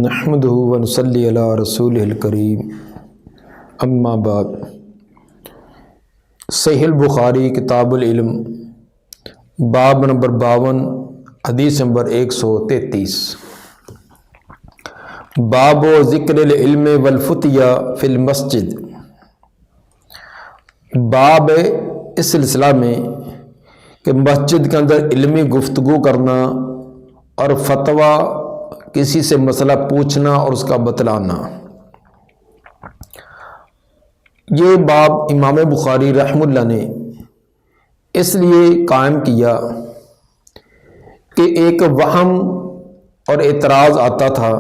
نحمده ونصلی علی رسولہ الکریم اما بعد۔ صحیح البخاری کتاب العلم باب نمبر 52 حدیث نمبر 133۔ باب ذکر العلم والفتیہ فی المسجد۔ باب اس سلسلہ میں کہ مسجد کے اندر علمی گفتگو کرنا اور فتویٰ کسی سے مسئلہ پوچھنا اور اس کا بتلانا۔ یہ باب امام بخاری رحمہ اللہ نے اس لیے قائم کیا کہ ایک وہم اور اعتراض آتا تھا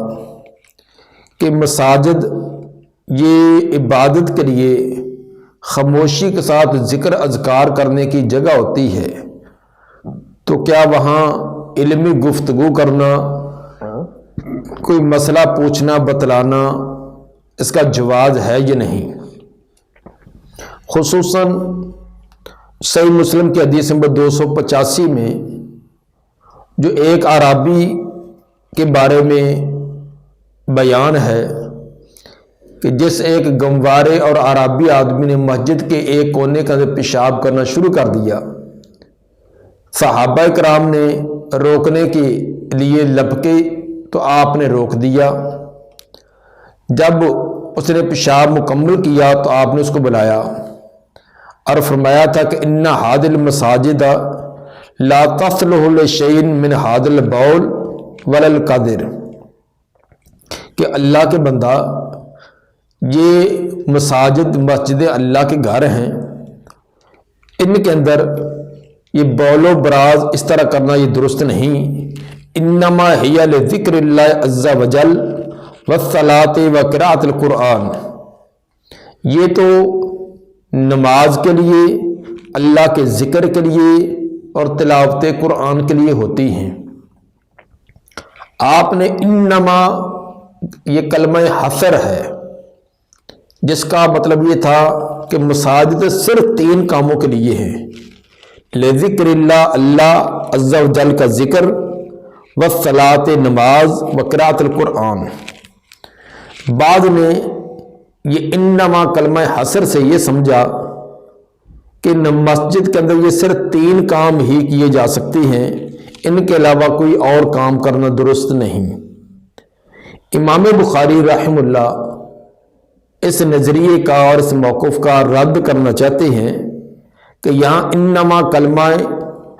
کہ مساجد یہ عبادت کے لیے خاموشی کے ساتھ ذکر اذکار کرنے کی جگہ ہوتی ہے، تو کیا وہاں علمی گفتگو کرنا، کوئی مسئلہ پوچھنا بتلانا، اس کا جواز ہے یا نہیں؟ خصوصاً صحیح مسلم کی حدیث نمبر 285 میں جو ایک اعرابی کے بارے میں بیان ہے کہ جس ایک گنوارے اور اعرابی آدمی نے مسجد کے ایک کونے کا پیشاب کرنا شروع کر دیا، صحابہ کرام نے روکنے کے لیے لپکے تو آپ نے روک دیا۔ جب اس نے پیشاب مکمل کیا تو آپ نے اس کو بلایا اور فرمایا تھا کہ ان ھذی المساجد لا تصلح لشیء من ھذا البول ولا القدر، کہ اللہ کے بندہ یہ مساجد مسجد اللہ کے گھر ہیں، ان کے اندر یہ بول و براز اس طرح کرنا یہ درست نہیں۔ انما ہی لذکر اللہ عز وجل والصلاۃ وقراءۃ القرآن، یہ تو نماز کے لیے، اللہ کے ذکر کے لیے اور تلاوت قرآن کے لیے ہوتی ہیں۔ آپ نے انما یہ کلمہ حصر ہے، جس کا مطلب یہ تھا کہ مساجد صرف 3 کاموں کے لیے ہیں، لذکر اللہ، اللہ عز و جل کا ذکر، والصلاۃ نماز، وقراءۃ القرآن۔ بعد میں یہ انما کلمہ حصر سے یہ سمجھا کہ مسجد کے اندر یہ صرف 3 کام ہی کیے جا سکتے ہیں، ان کے علاوہ کوئی اور کام کرنا درست نہیں۔ امام بخاری رحمہ اللہ اس نظریے کا اور اس موقف کا رد کرنا چاہتے ہیں کہ یہاں انما کلمہ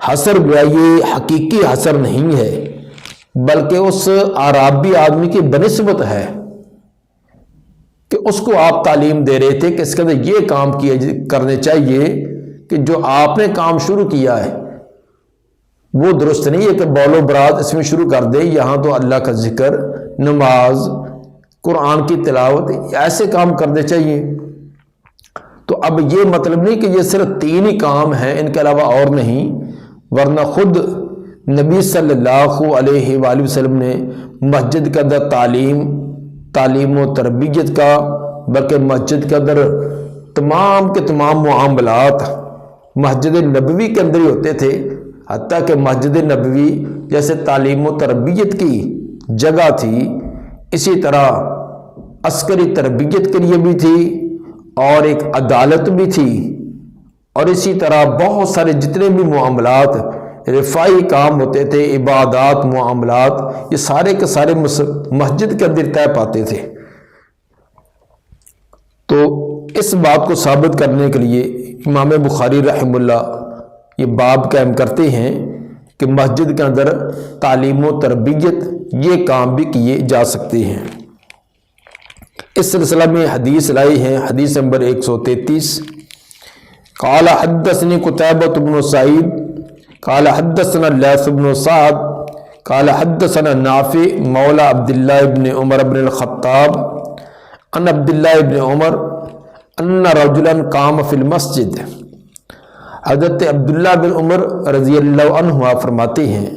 حصر گویا یہ حقیقی حصر نہیں ہے، بلکہ اس اعرابی آدمی کی بنسبت ہے کہ اس کو آپ تعلیم دے رہے تھے کہ اس کے اندر یہ کام کرنے چاہیے کہ جو آپ نے کام شروع کیا ہے وہ درست نہیں ہے کہ بول و براز اس میں شروع کر دے۔ یہاں تو اللہ کا ذکر، نماز، قرآن کی تلاوت، ایسے کام کرنے چاہیے۔ تو اب یہ مطلب نہیں کہ یہ صرف 3 ہی کام ہیں، ان کے علاوہ اور نہیں، ورنہ خود نبی صلی اللہ علیہ وآلہ وسلم نے مسجد کے اندر تعلیم و تربیت کا، بلکہ مسجد کے اندر تمام کے تمام معاملات مسجد نبوی کے اندر ہی ہوتے تھے، حتیٰ کہ مسجد نبوی جیسے تعلیم و تربیت کی جگہ تھی، اسی طرح عسکری تربیت کے لیے بھی تھی اور ایک عدالت بھی تھی، اور اسی طرح بہت سارے جتنے بھی معاملات رفاعی کام ہوتے تھے، عبادات، معاملات، یہ سارے کے سارے مسجد کے اندر طے پاتے تھے۔ تو اس بات کو ثابت کرنے کے لیے امام بخاری رحمہ اللہ یہ باب قائم کرتے ہیں کہ مسجد کے اندر تعلیم و تربیت یہ کام بھی کیے جا سکتے ہیں۔ اس سلسلہ میں حدیث لائی ہے، حدیث نمبر 133۔ قال حدثني قتيبة بن سعيد قال حدثنا الليث بن سعد قال حدثنا نافع مولى عبد الله بن عمر بن الخطاب عن عبد الله بن عمر ان رجلا قام في المسجد۔ حضرت عبداللہ بن عمر رضی اللہ عنہ فرماتے ہیں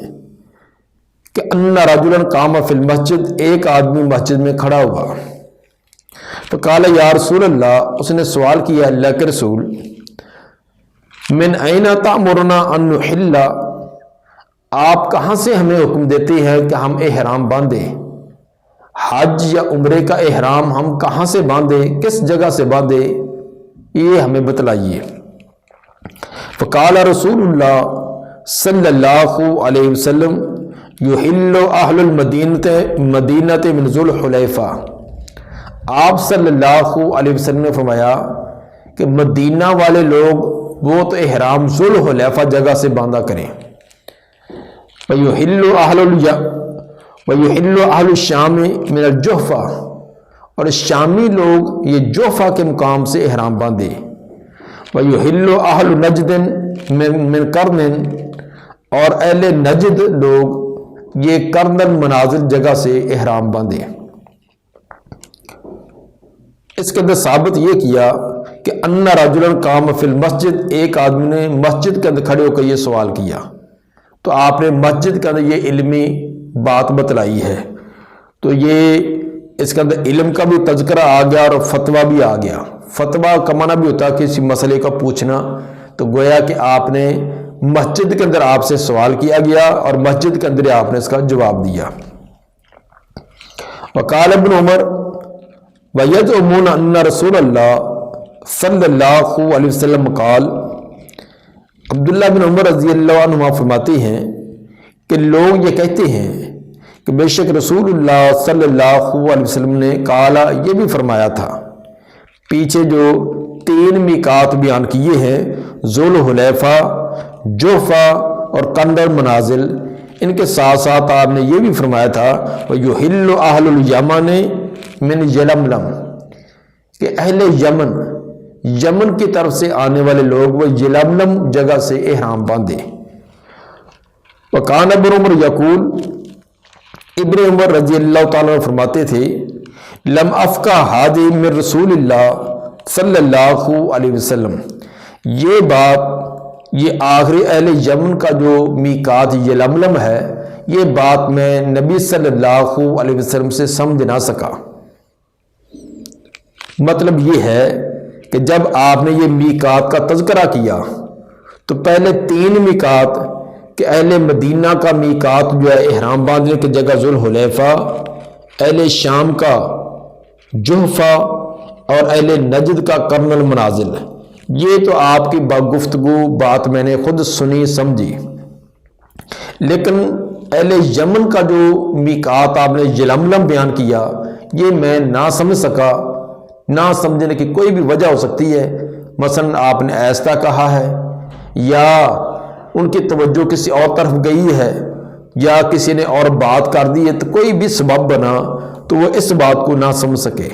کہ ان رجلا قام في المسجد، ایک آدمی مسجد میں کھڑا ہوا، تو قال یا رسول اللہ، اس نے سوال کیا اللہ کے رسول، من این تأمرنا ان نحل، آپ کہاں سے ہمیں حکم دیتے ہیں کہ ہم احرام باندھیں؟ حج یا عمرے کا احرام ہم کہاں سے باندھیں، کس جگہ سے باندھیں، یہ ہمیں بتلائیے۔ فقال رسول اللہ صلی اللہ علیہ وسلم یحل اہل المدینۃ من ذوالحلیفہ۔ آپ صلی اللہ علیہ وسلم نے فرمایا کہ مدینہ والے لوگ وہ تو احرام ذوالحلیفہ جگہ سے باندھا کریں۔ وَيُحِلُّ أَهْلُ الشَّامِ مِنَ الْجُحْفَةِ، اور شامی لوگ یہ جوفہ کے مقام سے احرام باندھے۔ وَيُحِلُّ أَهْلُ نَجْدٍ مِنْ قَرْنٍ، اور اہل نجد لوگ یہ قرن المنازل جگہ سے احرام باندھے۔ اس کے اندر ثابت یہ کیا کہ ان رجلا قام فی المسجد، ایک آدمی نے مسجد کے اندر کھڑے ہو کر یہ سوال کیا، تو آپ نے مسجد کے اندر یہ علمی بات بتلائی ہے، تو یہ اس کے اندر علم کا بھی تذکرہ آ گیا اور فتویٰ بھی آ گیا۔ فتویٰ کا معنی بھی ہوتا ہے کسی مسئلے کا پوچھنا، تو گویا کہ آپ نے مسجد کے اندر آپ سے سوال کیا گیا اور مسجد کے اندر آپ نے اس کا جواب دیا۔ وقال ابن عمر وَيَزْعُمُونَ أَنَّ رسول اللہ صلی اللہ علیہ وسلم قال، عبداللہ بن عمر رضی اللہ عنہ فرماتے ہیں کہ لوگ یہ کہتے ہیں کہ بے شک رسول اللہ صلی اللہ علیہ وسلم نے قالا، یہ بھی فرمایا تھا۔ پیچھے جو 3 میقات بیان کیے ہیں، ذوالحلیفہ، جوفہ اور قرن منازل، ان کے ساتھ ساتھ آپ نے یہ بھی فرمایا تھا وَيُحِلُّ أَهْلُ الْيَمَنِ مِنْ يَلَمْلَمْ، کہ اہل یمن کی طرف سے آنے والے لوگ وہ یلملم جگہ سے احرام باندھے۔ وَقَانَ ابن عمر یقول، ابن عمر رضی اللہ تعالیٰ عنہ فرماتے تھے لم افقہ ہادی من رسول اللہ صلی اللہ علیہ وسلم، یہ بات، یہ آخری اہل یمن کا جو میقات یلملم ہے، یہ بات میں نبی صلی اللہ علیہ وسلم سے سمجھ نہ سکا۔ مطلب یہ ہے کہ جب آپ نے یہ میقات کا تذکرہ کیا تو پہلے 3 میقات کہ اہل مدینہ کا میقات جو ہے احرام باندھنے کی جگہ ذوالحلیفہ، اہل شام کا جوفہ اور اہل نجد کا قرن المنازل، یہ تو آپ کی گفتگو بات میں نے خود سنی سمجھی، لیکن اہل یمن کا جو میقات آپ نے یلملم بیان کیا یہ میں نہ سمجھ سکا۔ نہ سمجھنے کی کوئی بھی وجہ ہو سکتی ہے، مثلا آپ نے ایسا کہا ہے یا ان کی توجہ کسی اور طرف گئی ہے یا کسی نے اور بات کر دی ہے، تو کوئی بھی سبب بنا تو وہ اس بات کو نہ سمجھ سکے۔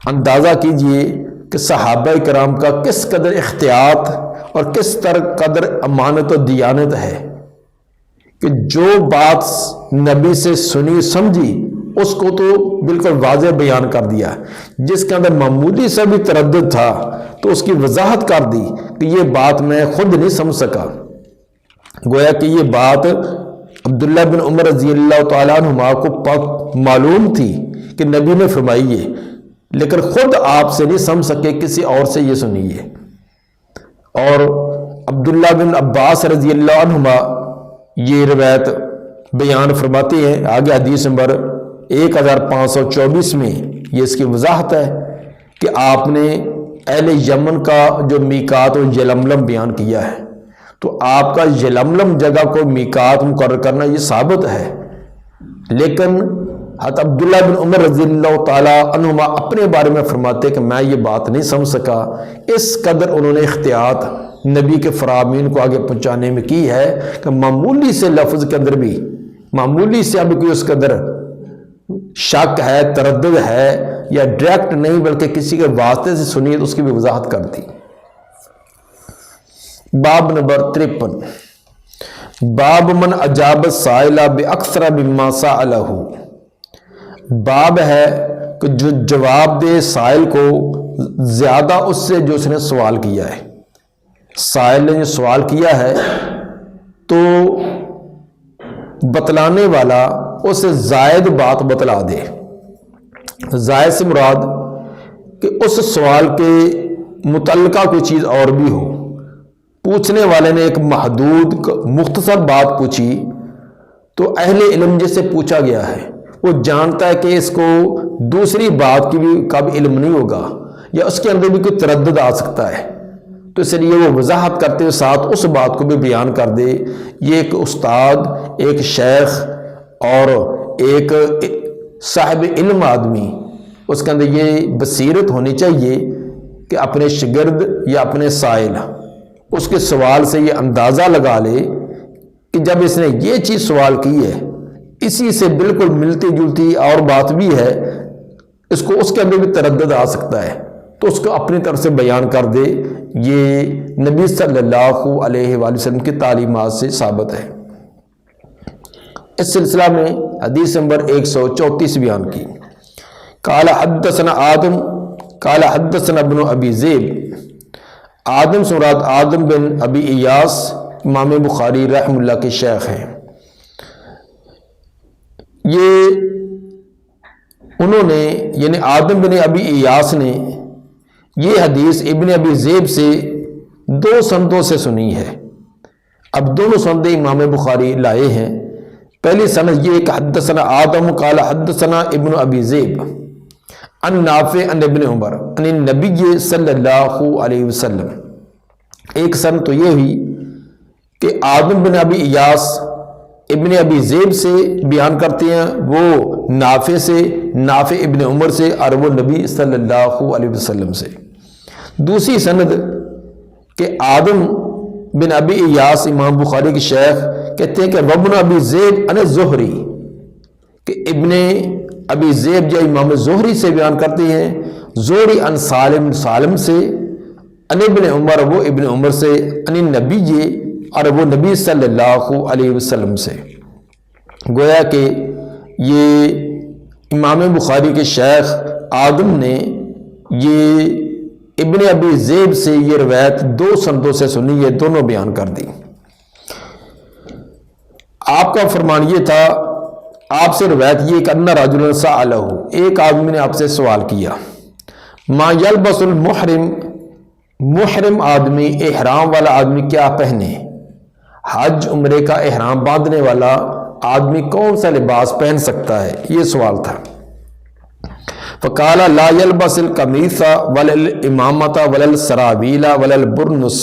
اندازہ کیجئے کہ صحابہ کرام کا کس قدر احتیاط اور کس قدر امانت و دیانت ہے کہ جو بات نبی سے سنی سمجھی اس کو تو بالکل واضح بیان کر دیا، جس کے اندر معمولی سا بھی تردد تھا تو اس کی وضاحت کر دی کہ یہ بات میں خود نہیں سمجھ سکا۔ گویا کہ یہ بات عبداللہ بن عمر رضی اللہ تعالیٰ عنہما کو معلوم تھی کہ نبی نے فرمائی ہے، لیکن خود آپ سے نہیں سمجھ سکے، کسی اور سے یہ سنیے۔ اور عبداللہ بن عباس رضی اللہ عنہما یہ روایت بیان فرماتے ہیں، آگے حدیث نمبر 1524 میں یہ اس کی وضاحت ہے کہ آپ نے اہل یمن کا جو میقات و یلملم بیان کیا ہے، تو آپ کا یلملم جگہ کو میقات مقرر کرنا یہ ثابت ہے، لیکن حضرت عبداللہ بن عمر رضی اللہ تعالیٰ عنہما اپنے بارے میں فرماتے کہ میں یہ بات نہیں سمجھ سکا۔ اس قدر انہوں نے احتیاط نبی کے فرامین کو آگے پہنچانے میں کی ہے کہ معمولی سے لفظ کے اندر بھی، معمولی سے ابھی کوئی اس قدر شک ہے، تردد ہے یا ڈائریکٹ نہیں بلکہ کسی کے واسطے سے سنی تو اس کی بھی وضاحت کر دی۔ باب نمبر 53، باب من اجاب السائل باکثر مما سألہ، باب ہے کہ جو جواب دے سائل کو زیادہ اس سے جو اس نے سوال کیا ہے۔ سائل نے جو سوال کیا ہے تو بتلانے والا اسے زائد بات بتلا دے۔ زائد سے مراد کہ اس سوال کے متعلقہ کوئی چیز اور بھی ہو۔ پوچھنے والے نے ایک محدود مختصر بات پوچھی تو اہل علم جس سے پوچھا گیا ہے وہ جانتا ہے کہ اس کو دوسری بات کی بھی کب علم نہیں ہوگا یا اس کے اندر بھی کوئی تردد آ سکتا ہے، تو اس لیے وہ وضاحت کرتے ہوئے ساتھ اس بات کو بھی بیان کر دے۔ یہ ایک استاد، ایک شیخ اور ایک صاحب علم آدمی، اس کے اندر یہ بصیرت ہونی چاہیے کہ اپنے شاگرد یا اپنے سائل اس کے سوال سے یہ اندازہ لگا لے کہ جب اس نے یہ چیز سوال کی ہے، اسی سے بالکل ملتی جلتی اور بات بھی ہے، اس کو اس کے اندر بھی تردد آ سکتا ہے تو اس کو اپنی طرف سے بیان کر دے۔ یہ نبی صلی اللہ علیہ وآلہ وسلم کی تعلیمات سے ثابت ہے۔ اس سلسلہ میں حدیث نمبر 134 بیان کی، قال حدثنا آدم قال حدثنا ابن ابی ذئب۔ آدم سے مراد آدم بن ابی ایاس امام بخاری رحمہ اللہ کے شیخ ہیں۔ یہ انہوں نے یعنی آدم بن ابی ایاس نے یہ حدیث ابن ابی ذئب سے 2 سندوں سے سنی ہے۔ اب دونوں سندیں امام بخاری لائے ہیں۔ پہلی سند یہ کہ حدثنا آدم قال حدثنا ابن ابی ذئب عن نافع عن ابن عمر عن النبی صلی اللہ علیہ وسلم۔ ایک سند تو یہ ہوئی کہ آدم بن ابی ایاس ابن ابی ذئب سے بیان کرتے ہیں، وہ نافع سے، نافع ابن عمر سے، اور وہ نبی صلی اللہ علیہ وسلم سے۔ دوسری سند کہ آدم بن ابی ایاس امام بخاری کے شیخ کہتے ہیں کہ وابن ابی ذئب عن زہری، کہ ابن ابی ذئب جو امام زہری سے بیان کرتے ہیں، زہری عن سالم، سالم سے، عن ابن عمر، وہ ابن عمر سے، عن النبی، اور وہ نبی صلی اللہ علیہ وسلم سے۔ گویا کہ یہ امام بخاری کے شیخ آدم نے یہ ابن ابی ذئب سے یہ روایت 2 سندوں سے سنی ہے، دونوں بیان کر دی۔ آپ کا فرمان یہ تھا، آپ سے روایت یہ کہ ان رجلا سألہ، ایک آدمی نے آپ سے سوال کیا، ما یلبس المحرم، محرم آدمی، احرام والا آدمی کیا پہنے، حج عمرے کا احرام باندھنے والا آدمی کون سا لباس پہن سکتا ہے، یہ سوال تھا۔ فقال لا يلبس القمیص ولا الامامۃ ولا السراویل ولا البرنس،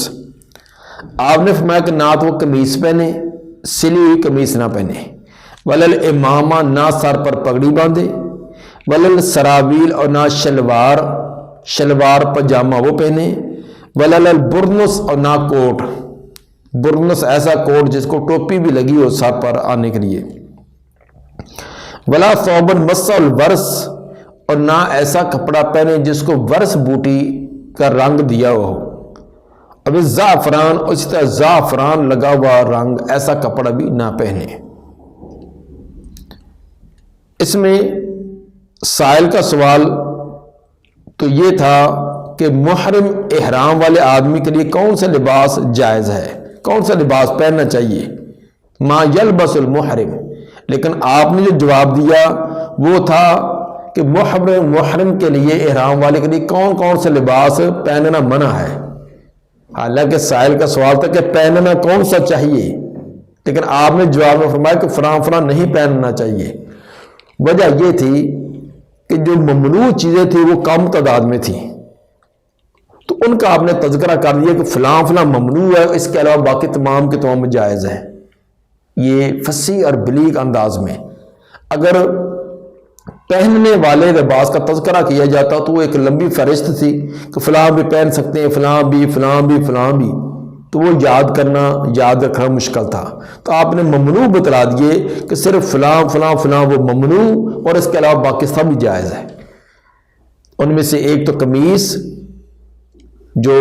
آپ نے فرمایا کہ نہ تو وہ قمیص پہنے، سلی ہوئی قمیص نہ پہنے، ولا الامامہ، نہ سر پر پگڑی باندھے، ولا السراویل، اور نہ شلوار پجامہ وہ پہنے، ولا البرنس، اور نہ کوٹ، برنس ایسا کوٹ جس کو ٹوپی بھی لگی ہو سر پر آنے کے لیے، ولا ثوبا مس الورس، اور نہ ایسا کپڑا پہنے جس کو ورس بوٹی کا رنگ دیا ہو، اب زعفران، اسی طرح زعفران لگا ہوا رنگ، ایسا کپڑا بھی نہ پہنے۔ اس میں سائل کا سوال تو یہ تھا کہ محرم احرام والے آدمی کے لیے کون سا لباس جائز ہے، کون سا لباس پہننا چاہیے، ما یلبس المحرم، لیکن آپ نے جو جواب دیا وہ تھا کہ محرم کے لیے، احرام والے کے لیے کون کون سے لباس پہننا منع ہے۔ حالانکہ سائل کا سوال تھا کہ پہننا کون سا چاہیے، لیکن آپ نے جواب میں فرمایا کہ فلاں نہیں پہننا چاہیے۔ وجہ یہ تھی کہ جو ممنوع چیزیں تھیں وہ کم تعداد میں تھیں، تو ان کا آپ نے تذکرہ کر دیا کہ فلاں ممنوع ہے، اس کے علاوہ باقی تمام کے تمام جائز ہیں۔ یہ فصیح اور بلیغ انداز میں اگر پہننے والے لباس کا تذکرہ کیا جاتا تو وہ ایک لمبی فہرست تھی کہ فلاں بھی پہن سکتے ہیں، فلاں بھی، تو وہ یاد رکھنا مشکل تھا۔ تو آپ نے ممنوع بتلا دیے کہ صرف فلاں وہ ممنوع، اور اس کے علاوہ باقی سب بھی جائز ہے۔ ان میں سے ایک تو قمیص جو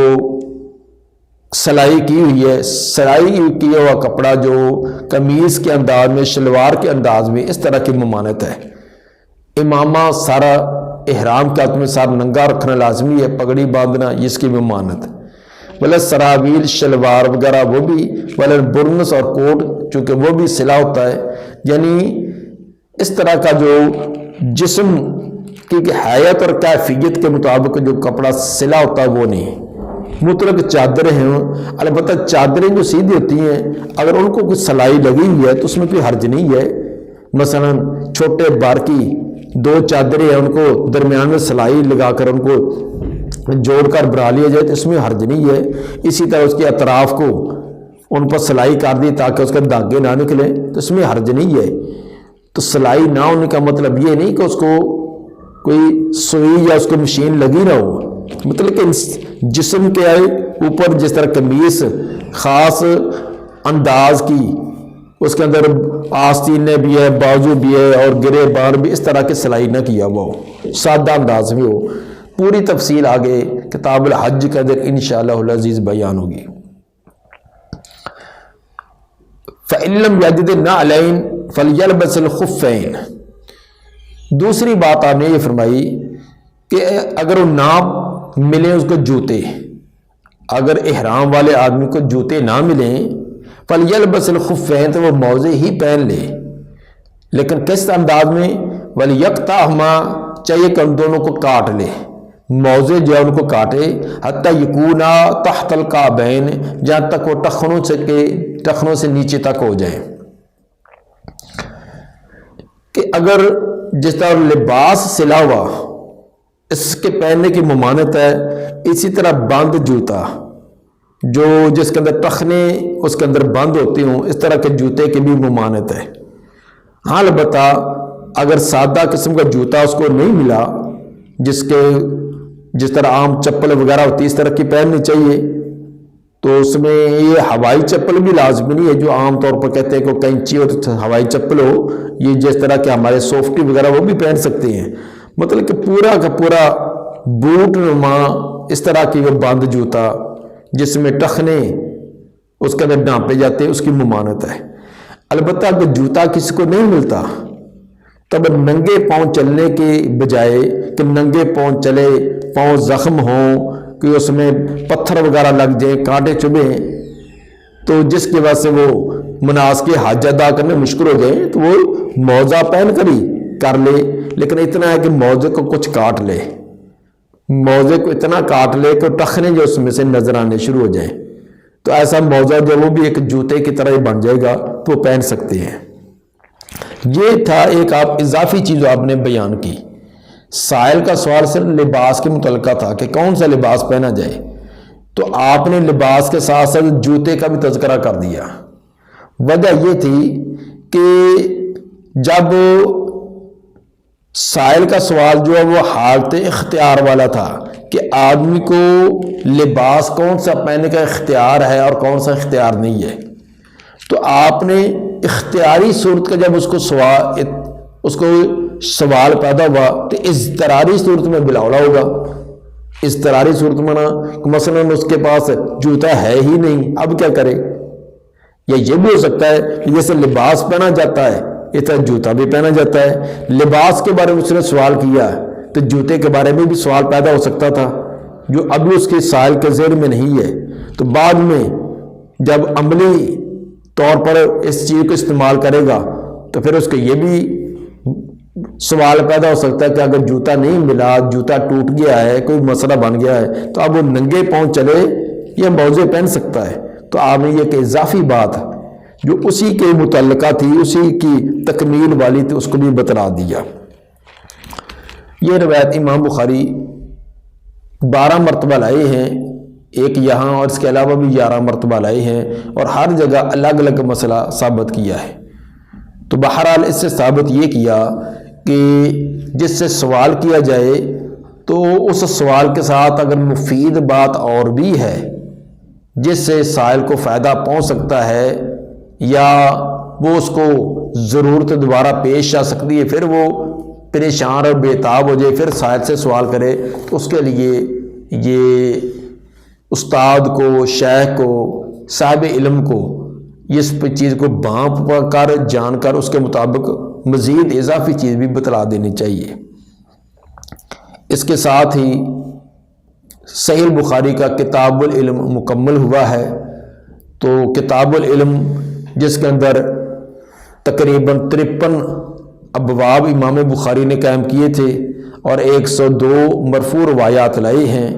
سلائی کی ہوئی ہے، سلائی کیا ہوا کپڑا جو قمیص کے انداز میں، شلوار کے انداز میں، اس طرح کی ممانعت ہے۔ امامہ، سارا احرام کے وقت میں سارا ننگا رکھنا لازمی ہے، پگڑی باندھنا، اس کی ممانعت۔ ولا سراویل، شلوار وغیرہ وہ بھی، ولا برنس، اور کوٹ چونکہ وہ بھی سلا ہوتا ہے، یعنی اس طرح کا جو جسم کی حیت اور کیفیت کے مطابق جو کپڑا سلا ہوتا ہے وہ نہیں۔ مطلق چادریں ہیں، البتہ چادریں جو سیدھی ہوتی ہیں اگر ان کو کچھ سلائی لگی ہوئی ہے تو اس میں کوئی حرج نہیں ہے، مثلا چھوٹے بار کی 2 چادریں ہیں، ان کو درمیان میں سلائی لگا کر ان کو جوڑ کر بنا لیا جائے تو اس میں حرج نہیں ہے۔ اسی طرح اس کے اطراف کو ان پر سلائی کر دی تاکہ اس کے دھاگے نہ نکلیں تو اس میں حرج نہیں ہے۔ تو سلائی نہ ہونے کا مطلب یہ نہیں کہ اس کو کوئی سوئی یا اس کو مشین لگی نہ ہو، مطلب کہ جسم کے اوپر جس طرح قمیص خاص انداز کی، اس کے اندر آستینیں بھی ہے، بازو بھی ہے اور گرے بار بھی، اس طرح کی سلائی نہ کیا ہوا ہو، سادہ انداز میں ہو۔ پوری تفصیل آگے کتاب الحج کے اندر انشاءاللہ العزیز بیان ہوگی۔ فَإِن لَّمْ يَجِدْ نَعْلَيْنِ فَلْيَلْبَسْ الْخُفَّيْنِ۔ دوسری بات آپ نے یہ فرمائی کہ اگر وہ نہ ملیں اس کو جوتے، اگر احرام والے آدمی کو جوتے نہ ملیں فَلْيَلْبَسْ الْخُفَّيْنِ تو وہ موزے ہی پہن لے، لیکن کس انداز میں؟ وَلْيَقْطَعْهُمَا، چاہیے کہ ان دونوں کو کاٹ لے، موزے جو ہے ان کو کاٹے، حَتَّى يَكُونَا تَحْتَ الْكَعْبَيْنِ، جہاں تک وہ ٹخنوں سے نیچے تک ہو جائیں۔ کہ اگر جس طرح لباس سلا ہوا اس کے پہننے کی ممانت ہے، اسی طرح بند جوتا جو جس کے اندر ٹخنے اس کے اندر بند ہوتے ہوں، اس طرح کے جوتے کی بھی ممانت ہے۔ ہاں البتہ اگر سادہ قسم کا جوتا اس کو نہیں ملا، جس طرح عام چپل وغیرہ ہوتی ہے اس طرح کی پہننی چاہیے، تو اس میں یہ ہوائی چپل بھی لازمی نہیں ہے جو عام طور پر کہتے ہیں کہ کینچی اور ہوائی چپل ہو، یہ جس طرح کے ہمارے سافٹی وغیرہ وہ بھی پہن سکتے ہیں، مطلب کہ پورا کا پورا بوٹ نما اس طرح کی وہ بند جوتا جس میں ٹخنے اس کے اندر ڈانپے جاتے ہیں، اس کی ممانت ہے۔ البتہ اگر جوتا کسی کو نہیں ملتا تب ننگے پاؤں چلنے کے بجائے کہ ننگے پاؤں چلے، پاؤں زخم ہوں، کہ اس میں پتھر وغیرہ لگ جائیں، کانٹے چبھیں، تو جس کی وجہ سے وہ مناس کے حج ادا کرنے مشکل ہو جائیں تو وہ موزہ پہن کر ہی کر لے، لیکن اتنا ہے کہ موزے کو کچھ کاٹ لے، موزے کو اتنا کاٹ لے کہ ٹخنے جو اس میں سے نظر آنے شروع ہو جائیں، تو ایسا موزہ جو وہ بھی ایک جوتے کی طرح ہی بن جائے گا تو وہ پہن سکتے ہیں۔ یہ تھا ایک آپ اضافی چیز آپ نے بیان کی۔ سائل کا سوال صرف لباس کے متعلقہ تھا کہ کون سا لباس پہنا جائے، تو آپ نے لباس کے ساتھ ساتھ جوتے کا بھی تذکرہ کر دیا۔ وجہ یہ تھی کہ جب سائل کا سوال جو ہے وہ حالت اختیار والا تھا کہ آدمی کو لباس کون سا پہننے کا اختیار ہے اور کون سا اختیار نہیں ہے، تو آپ نے اختیاری صورت کا جب اس کو سوال پیدا ہوا تو اضطراری صورت میں بلاولا ہوگا۔ اضطراری صورت میں مثلا اس کے پاس جوتا ہے ہی نہیں، اب کیا کرے؟ یا یہ بھی ہو سکتا ہے کہ جیسے لباس پہنا جاتا ہے اس طرح جوتا بھی پہنا جاتا ہے، لباس کے بارے میں اس نے سوال کیا تو جوتے کے بارے میں بھی سوال پیدا ہو سکتا تھا جو ابھی اس کے سائل کے ذہن میں نہیں ہے، تو بعد میں جب عملی طور پر اس چیز کو استعمال کرے گا تو پھر اس کے یہ بھی سوال پیدا ہو سکتا ہے کہ اگر جوتا نہیں ملا، جوتا ٹوٹ گیا ہے، کوئی مسئلہ بن گیا ہے، تو اب وہ ننگے پاؤں چلے یا موزے پہن سکتا ہے۔ تو آپ نے یہ کہ اضافی بات جو اسی کے متعلقہ تھی، اسی کی تکمیل والی تھی، اس کو بھی بتلا دیا۔ یہ روایت امام بخاری 12 مرتبہ لائے ہیں، ایک یہاں اور اس کے علاوہ بھی 11 مرتبہ لائے ہیں، اور ہر جگہ الگ الگ مسئلہ ثابت کیا ہے۔ تو بہرحال اس سے ثابت یہ کیا کہ جس سے سوال کیا جائے تو اس سوال کے ساتھ اگر مفید بات اور بھی ہے جس سے سائل کو فائدہ پہنچ سکتا ہے یا وہ اس کو ضرورت دوبارہ پیش آ سکتی ہے، پھر وہ پریشان اور بےتاب ہو جائے، پھر سائل سے سوال کرے، تو اس کے لیے یہ استاد کو، شیخ کو، صاحب علم کو اس چیز کو بھانپ کر جان کر اس کے مطابق مزید اضافی چیز بھی بتلا دینی چاہیے۔ اس کے ساتھ ہی صحیح بخاری کا کتاب العلم مکمل ہوا ہے۔ تو کتاب العلم جس کے اندر تقریباً 53 ابواب امام بخاری نے قائم کیے تھے اور 102 مرفوع روایات لائی ہیں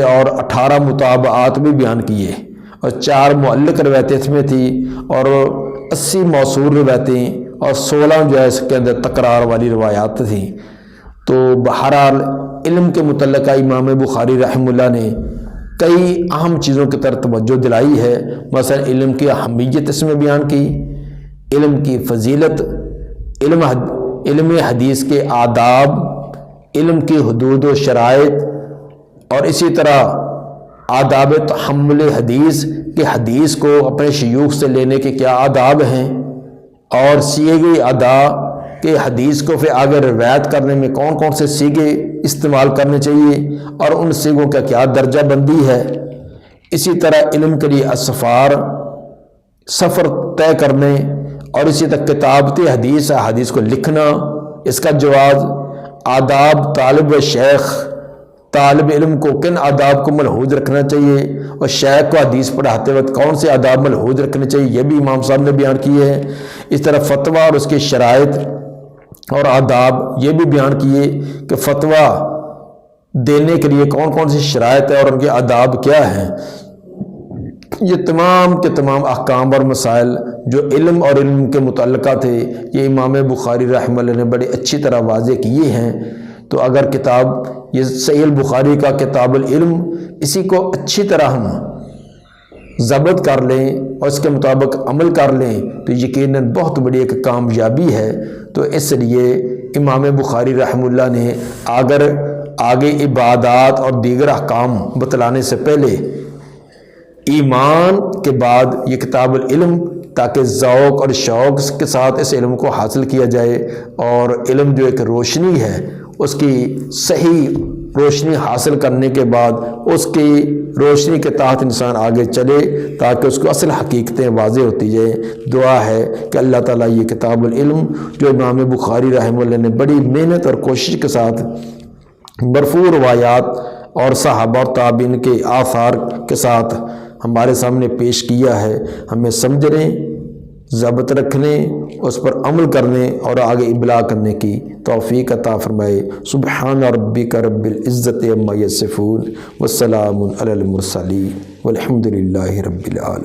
اور 18 مطابعات بھی بیان کیے اور 4 معلق روایتیں اس میں تھی اور 80 موصول روایتیں اور 16 جو ہے اس کے اندر تکرار والی روایات تھیں۔ تو بہرحال علم کے متعلقہ امام بخاری رحمہ اللہ نے کئی اہم چیزوں کی طرف توجہ دلائی ہے۔ مثلا علم کی اہمیت اس میں بیان کی، علم کی فضیلت، علم حدیث کے آداب، علم کی حدود و شرائط، اور اسی طرح آداب تحمل حدیث کہ حدیث کو اپنے شیوخ سے لینے کے کیا آداب ہیں، اور سیغے ادا کہ حدیث کو پھر آگے روایت کرنے میں کون کون سے سیغے استعمال کرنے چاہیے اور ان سیغوں کا کیا درجہ بندی ہے۔ اسی طرح علم کے لیے اسفار، سفر طے کرنے، اور اسی طرح کتابت حدیث، حدیث کو لکھنا، اس کا جواز، آداب طالب و شیخ، طالب علم کو کن آداب کو ملحوظ رکھنا چاہیے، اور شیخ کو حدیث پڑھاتے وقت کون سے آداب ملحوظ رکھنے چاہیے، یہ بھی امام صاحب نے بیان کیے ہیں۔ اس طرح فتویٰ اور اس کی شرائط اور آداب یہ بھی بیان کیے کہ فتویٰ دینے کے لیے کون کون سی شرائط ہے اور ان کے آداب کیا ہیں۔ یہ تمام کے تمام احکام اور مسائل جو علم اور علم کے متعلقہ تھے، یہ امام بخاری رحمہ اللہ نے بڑی اچھی طرح واضح کیے ہیں۔ تو اگر کتاب یہ صحیح البخاری کا کتاب العلم، اسی کو اچھی طرح ہم ضبط کر لیں اور اس کے مطابق عمل کر لیں تو یقیناً بہت بڑی ایک کامیابی ہے۔ تو اس لیے امام بخاری رحمہ اللہ نے آگے عبادات اور دیگر احکام بتلانے سے پہلے ایمان کے بعد یہ کتاب العلم، تاکہ ذوق اور شوق کے ساتھ اس علم کو حاصل کیا جائے، اور علم جو ایک روشنی ہے اس کی صحیح روشنی حاصل کرنے کے بعد اس کی روشنی کے تحت انسان آگے چلے تاکہ اس کو اصل حقیقتیں واضح ہوتی جائیں۔ دعا ہے کہ اللہ تعالیٰ یہ کتاب العلم جو امام بخاری رحمہ اللہ نے بڑی محنت اور کوشش کے ساتھ مرفوع روایات اور صحابہ اور تابعین کے آثار کے ساتھ ہمارے سامنے پیش کیا ہے، ہمیں سمجھنے، ضبط رکھنے، اس پر عمل کرنے اور آگے ابلاغ کرنے کی توفیق عطا فرمائے۔ سبحان ربک رب العزت عما یصفون والسلام علی المرسلین والحمد للہ رب العالمین۔